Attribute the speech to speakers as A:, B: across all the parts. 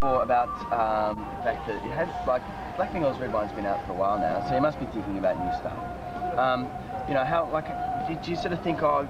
A: About the fact that you had, like, Black Fingers Red Wine's been out for a while now, so you must be thinking about new stuff. You know, how, like, did you sort of think, oh,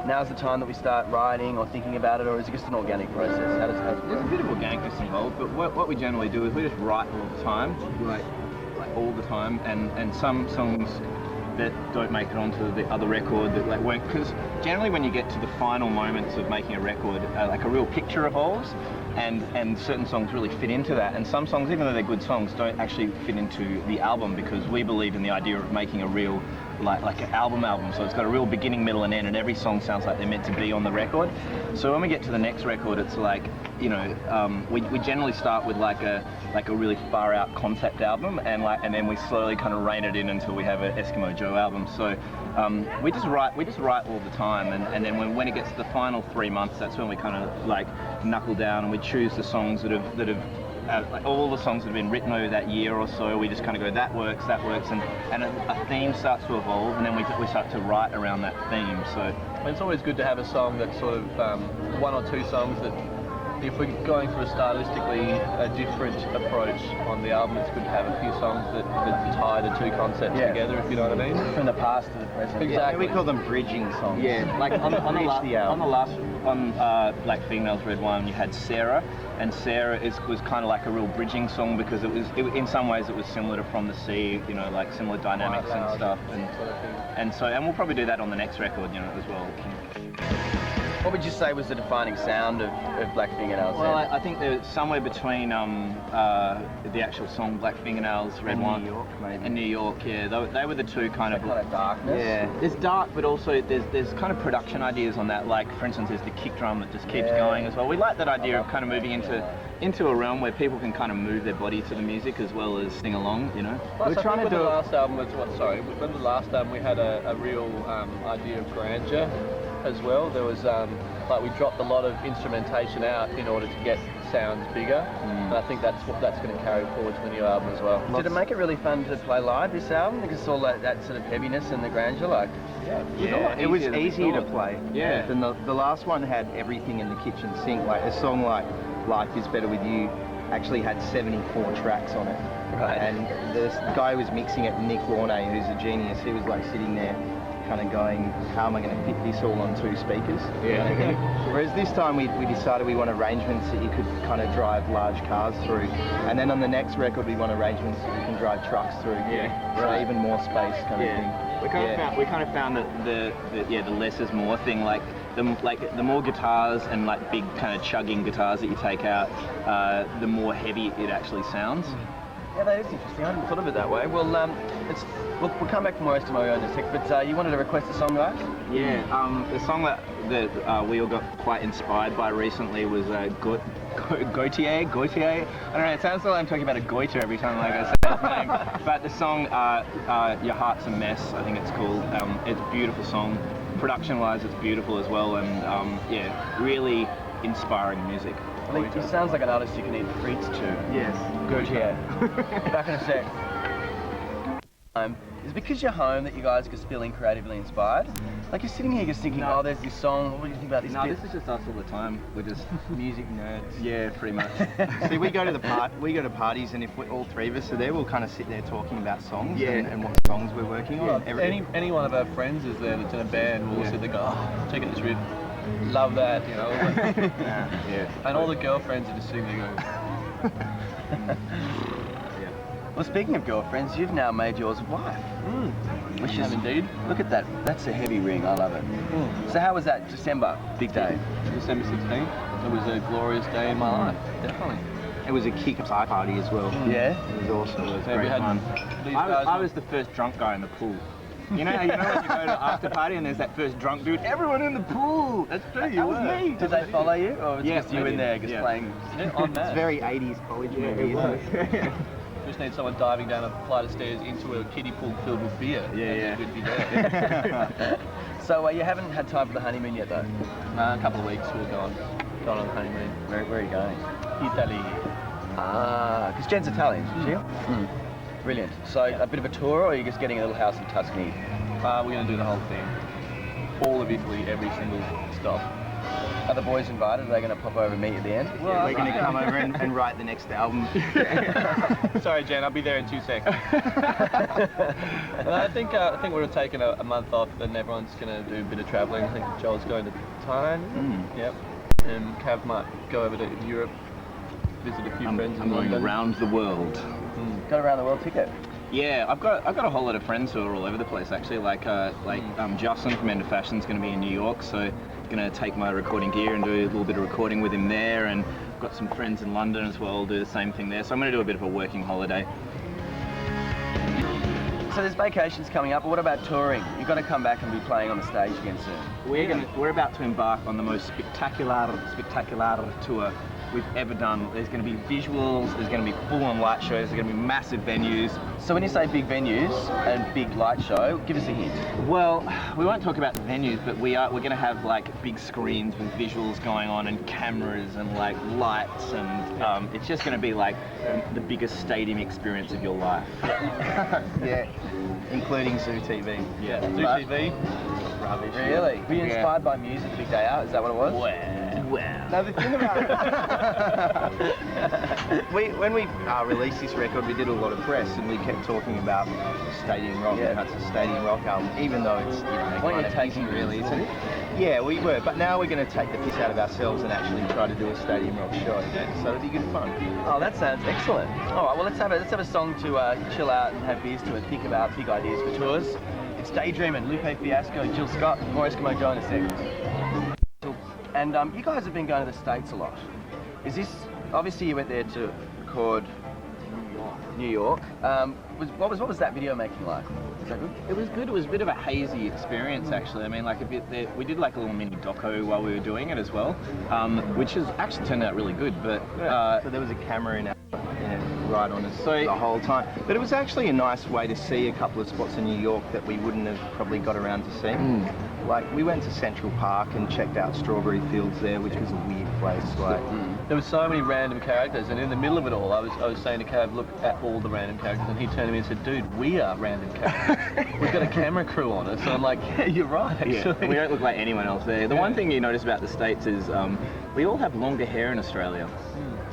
A: now's the time that we start writing or thinking about it, or is it just an organic process? How does it
B: There's a bit of organicness involved, but what we generally do is we just write all the time, like all the time, and some songs that don't make it onto the other record that like won't, because generally when you get to the final moments of making a record, like a real picture evolves, and certain songs really fit into that, and some songs, even though they're good songs, don't actually fit into the album, because we believe in the idea of making a real like an album, so it's got a real beginning, middle and end, and every song sounds like they're meant to be on the record. So when we get to the next record, it's like, you know, we generally start with like a really far out concept album, and then we slowly kind of rein it in until we have an Eskimo Joe album. So we just write all the time, and then when it gets to the final 3 months, that's when we kind of like knuckle down and we choose the songs that have like all the songs that have been written over that year or so. We just kind of go, that works, and a theme starts to evolve, and then we start to write around that theme. So
C: it's always good to have a song that's sort of one or two songs that, if we're going for a stylistically different approach on the album, it's good to have a few songs that tie the two concepts together, if you know what I mean.
A: From the past to the present.
C: Exactly.
A: Yeah, we call them bridging songs.
B: yeah, like on Black Females Red Wine, you had Sarah, and Sarah was kind of like a real bridging song, because in some ways it was similar to From the Sea, you know, like similar dynamics and stuff, and we'll probably do that on the next record, you know, as well.
A: What would you say was the defining sound of Black Fingernails?
B: Well, I think they're somewhere between the actual song Black Fingernails, Red Wine,
A: New York, maybe.
B: and New York. Yeah, they were the two kind of
A: darkness.
B: Yeah, there's dark, but also there's kind of production ideas on that. Like, for instance, there's the kick drum that just keeps going as well. We like that idea of kind of moving into a realm where people can kind of move their body to the music as well as sing along, you know.
C: Plus, we're trying to do the last album was when the last album we had a real idea of grandeur as well. There was like, we dropped a lot of instrumentation out in order to get sounds bigger, and I think that's going to carry forward to the new album as well.
A: Did it make it really fun to play live, this album? Because it's all that sort of heaviness and the grandeur, like.
D: Yeah, it was easier to play.
B: Yeah.
D: Than the last one had everything in the kitchen sink. Like a song like Life Is Better With You actually had 74 tracks on it.
A: Right.
D: And the guy who was mixing it, Nick Launay, who's a genius, he was like sitting there kind of going, how am I going to fit this all on 2 speakers?
B: Yeah.
D: Whereas this time we decided we want arrangements that you could kind of drive large cars through. And then on the next record we want arrangements that you can drive trucks through.
B: Yeah.
D: So even more space kind of thing.
B: We kind of found that the less is more thing, like the more guitars and like big kind of chugging guitars that you take out, the more heavy it actually sounds.
A: Yeah, that is interesting. I hadn't thought of it that way. Well, we'll come back to more Eskimo in a sec, but you wanted to request a song, guys?
B: Yeah, the song that we all got quite inspired by recently was Gautier. I don't know, it sounds like I'm talking about a goiter every time like I say his name. But the song, Your Heart's a Mess, I think it's called. It's a beautiful song. Production-wise, it's beautiful as well, and really inspiring music.
A: I think he sounds like an artist you can eat frites to.
B: Yes.
A: Gautier. Back in a sec. Is it because you're home that you guys just feeling creatively inspired? Like, you're sitting here just thinking, oh, there's this song, what do you think about this bit?
B: This is just us all the time. We're just
A: music nerds.
B: Yeah, pretty much.
D: See, we go to parties, and if all 3 of us are there, we'll kind of sit there talking about songs and what songs we're working on.
C: Any one of our friends is there that's in a band, we'll sit there and go, oh, check out this riff. Love that, you know.
B: Yeah.
C: And all the girlfriends are just sitting there going.
A: Well, speaking of girlfriends, you've now made yours a wife.
C: Which is indeed.
A: Look at that. That's a heavy ring. I love it. So how was that? December, big day.
C: December 16th. It was a glorious day in my life. Definitely.
D: It was a kick-ass party as well.
A: Yeah.
D: It was awesome.
B: It was great fun. I was the first drunk guy in the pool. You know when you go to after party and there's that first drunk dude, everyone in the pool. That's true. That was me.
A: Did they follow you, or was it just you in there just playing?
D: It's very 80s college movie, isn't it?
C: Just need someone diving down a flight of stairs into a kiddie pool filled with beer.
B: Yeah.
C: Good be there.
A: So you haven't had time for the honeymoon yet, though?
C: A couple of weeks we'll go on the honeymoon.
A: Where are you going?
C: Italy.
A: Because Jen's Italian, isn't she? Brilliant. So a bit of a tour, or are you just getting a little house in Tuscany?
C: We're going to do the whole thing. All of Italy, every single stop.
A: Are the boys invited? Are they going to pop over and meet at the end?
D: Well, we're going to come over and write the next album.
C: Sorry, Jen, I'll be there in 2 seconds. I think we're taking a month off, and everyone's going to do a bit of travelling. I think Joel's going to Thailand. Yep. And Cav might go over to Europe, visit a few friends in
B: I'm going
C: London.
B: around the world.
A: Got around the world ticket.
B: Yeah, I've got a whole lot of friends who are all over the place actually. Like Justin from End of Fashion's going to be in New York, so going to take my recording gear and do a little bit of recording with him there. And I've got some friends in London as well, do the same thing there. So I'm going to do a bit of a working holiday.
A: So there's vacations coming up, but what about touring? You've got to come back and be playing on the stage again soon.
B: We're about to embark on the most spectacular tour we've ever done. There's going to be visuals, there's going to be full-on light shows, there's going to be massive venues.
A: So when you say big venues and big light show, give us a hint.
B: Well, we won't talk about the venues, but we're going to have like big screens with visuals going on and cameras and like lights, and it's just going to be like the biggest stadium experience of your life.
D: Yeah, including Zoo TV.
C: Yeah, Zoo TV.
D: Rubbish.
A: Really? Were you inspired by music the big day out? Is that what it was?
B: Wow.
D: Now the thing about when we released this record, we did a lot of press and we kept talking about stadium rock.
A: Yeah.
D: And that's a stadium rock album, even though it's
A: Weren't you
D: kind of
A: taking
D: isn't really,
A: risks?
D: isn't it? Yeah, we were, but now we're going to take the piss out of ourselves and actually try to do a stadium rock show. So it'll be good fun.
A: Oh, that sounds excellent. All right, well let's have a song to chill out and have beers to and think about big ideas for tours. It's Daydreamin', Lupe Fiasco, Jill Scott, more Eskimo Joe in a second. And you guys have been going to the States a lot. Is this, obviously you went there to record New York. What was that video making like? Was that good?
B: It was good. It was a bit of a hazy experience, actually. I mean, like we did like a little mini doco while we were doing it as well, which has actually turned out really good. But
D: So there was a camera in it right on us the whole time. But it was actually a nice way to see a couple of spots in New York that we wouldn't have probably got around to seeing. Like we went to Central Park and checked out strawberry fields there, which was a weird place. Like
C: There were so many random characters, and in the middle of it all, I was saying to Cav, look at all the random characters, and he turned to me and said, dude, we are random characters. We've got a camera crew on us. So I'm like, yeah, you're right, actually.
B: yeah, we don't look like anyone else there. The one thing you notice about the States is we all have longer hair in Australia.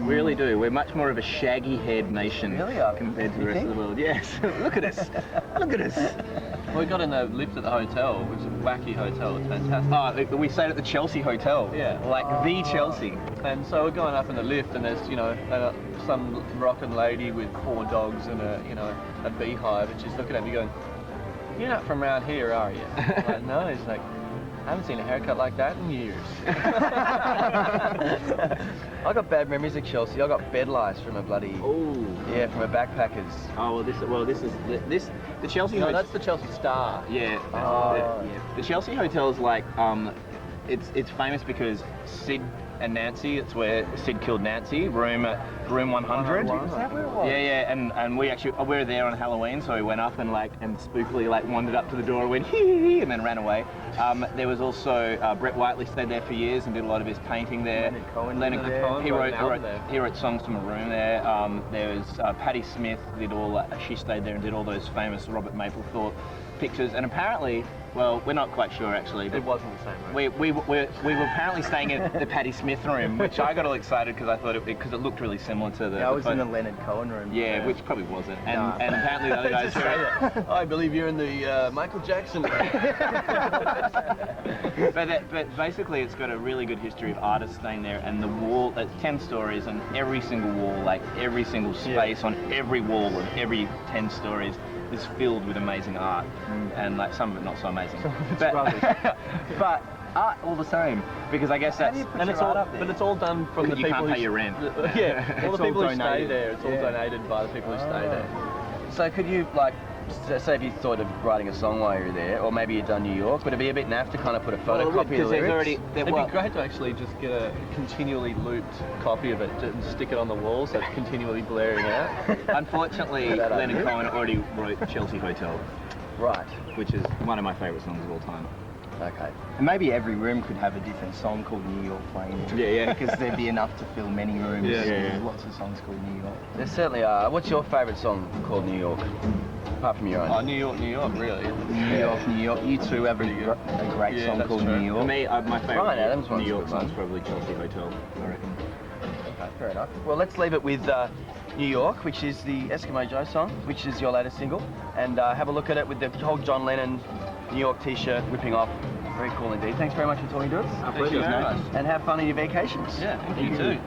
B: We really do. We're much more of a shaggy-haired nation compared to the rest of the world. Yes. Look at us. Look at us.
C: We got in the lift at the hotel, which is a wacky hotel. It's fantastic.
B: Oh, we stayed at the Chelsea Hotel.
C: Yeah.
B: Like the Chelsea.
C: And so we're going up in the lift, and there's, some rockin' lady with 4 dogs and a beehive, and she's looking at me going, "You're not from around here, are you?" I'm like, no. He's like, "I haven't seen a haircut like that in years."
A: I got bad memories of Chelsea. I got bed lice from a bloody from a backpackers.
B: Oh, the Chelsea
C: No,
B: Hotel.
C: that's the Chelsea Star.
B: Yeah. The Chelsea Hotel is like it's famous because Sid and Nancy. It's where Sid killed Nancy. Room 100.
A: Is that where it was?
B: Yeah, and we were there on Halloween, so we went up and spookily wandered up to the door, went hee, and then ran away. There was also Brett Whiteley stayed there for years and did a lot of his painting there.
D: Leonard Cohen.
B: He
C: wrote an album
B: wrote songs from a room there. There was Patti Smith did she stayed there and did all those famous Robert Mapplethorpe pictures, and apparently, well, we're not quite sure actually, but
C: It wasn't the same room.
B: we were apparently staying in the Patti Smith room, which I got all excited because I thought because it looked really similar to the.
D: I was in the Leonard Cohen room.
B: Yeah, which probably wasn't, and
D: No.
B: and apparently the other guys were.
C: I believe you're in the Michael Jackson room.
B: But basically, it's got a really good history of artists staying there, and the wall, 10 stories, and every single wall, every single space on every wall of every 10 stories is filled with amazing art, and some of it not so amazing. But art all the same, because I guess that's
C: And it's all, but it's all done from the
B: you
C: people
B: can't pay your rent.
C: Yeah, all
D: It's
C: the people
D: all
C: who stay
D: donated.
C: there. It's all donated by the people who stay there.
A: So could you say if you thought of writing a song while you were there, or maybe you'd done New York, would it be a bit naff to kind of put a photocopy of the lyrics?
C: It'd be great to actually just get a continually looped copy of it and stick it on the wall so it's continually blaring out.
B: Unfortunately,
A: That
B: Leonard
A: idea.
B: Cohen already wrote Chelsea Hotel,
A: Right.
B: which is one of my favourite songs of all time.
A: Okay.
D: And maybe every room could have a different song called New York playing.
B: Yeah.
D: Because there'd be enough to fill many rooms.
B: Yeah.
D: There's lots of songs called New York.
A: There certainly are. What's your favourite song called New York? apart from your own?
C: Oh, New York, really.
D: New York. You two have a great
C: Yeah,
D: song
C: that's
D: called
C: true.
D: New York.
B: For me, my
A: Bryan
B: favourite
A: Adams
B: New
A: one's
B: York
A: a good one.
B: song's probably Chelsea Hotel, I reckon.
A: Okay, fair enough. Well, let's leave it with New York, which is the Eskimo Joe song, which is your latest single, and have a look at it with the whole John Lennon New York t-shirt whipping off. Very cool indeed. Thanks very much for talking to us.
B: Our pleasure,
C: very
B: mate.
C: much.
A: And have fun on your vacations.
C: Yeah, you too.